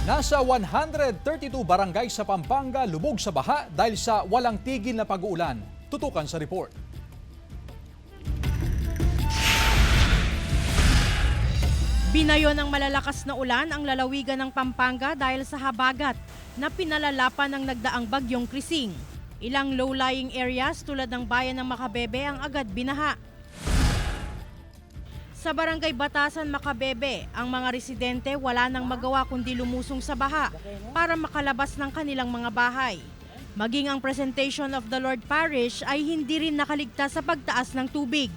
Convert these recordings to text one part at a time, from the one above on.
Nasa 132 barangay sa Pampanga lubog sa baha dahil sa walang tigil na pag-uulan. Tutukan sa report. Binayo ng malalakas na ulan ang lalawigan ng Pampanga dahil sa habagat na pinalalapan ng nagdaang bagyong Krising. Ilang low-lying areas tulad ng bayan ng Makabebe ang agad binaha. Sa barangay Batasan, Makabebe, ang mga residente wala nang magawa kundi lumusong sa baha para makalabas ng kanilang mga bahay. Maging ang Presentation of the Lord Parish ay hindi rin nakaligtas sa pagtaas ng tubig.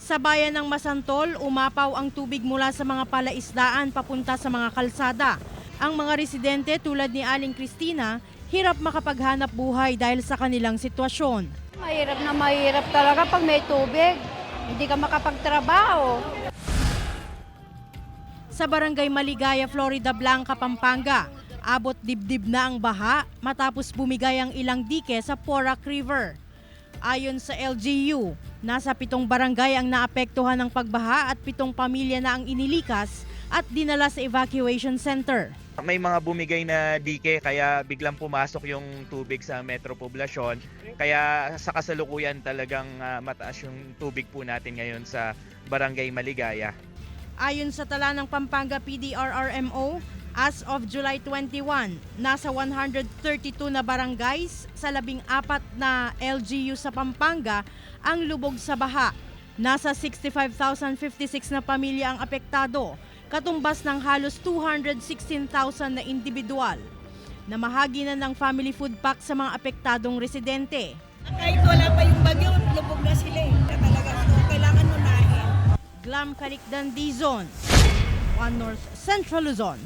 Sa bayan ng Masantol, umapaw ang tubig mula sa mga palaisdaan papunta sa mga kalsada. Ang mga residente tulad ni Aling Cristina, hirap makapaghanap buhay dahil sa kanilang sitwasyon. Mahirap na mahirap talaga pag may tubig. Hindi ka makapagtrabaho. Sa barangay Maligaya, Florida Blanca, Pampanga, abot dibdib na ang baha matapos bumigay ang ilang dike sa Porac River. Ayon sa LGU, nasa 7 barangay ang naapektuhan ng pagbaha at 7 pamilya na ang inilikas at dinala sa evacuation center. May mga bumigay na dike kaya biglang pumasok yung tubig sa metro poblasyon. Kaya sa kasalukuyan talagang mataas yung tubig po natin ngayon sa Barangay Maligaya. Ayon sa tala ng Pampanga PDRRMO, as of July 21, nasa 132 na barangays sa 14 na LGU sa Pampanga ang lubog sa baha. Nasa 65,056 na pamilya ang apektado, katumbas ng halos 216,000 na individual. Namahagi na ng family food pack sa mga apektadong residente. Kahit wala pa yung bagyo, lubog na sila eh. Talaga, so kailangan unahin. Glam Calicdan, Dizon, One North Central Luzon.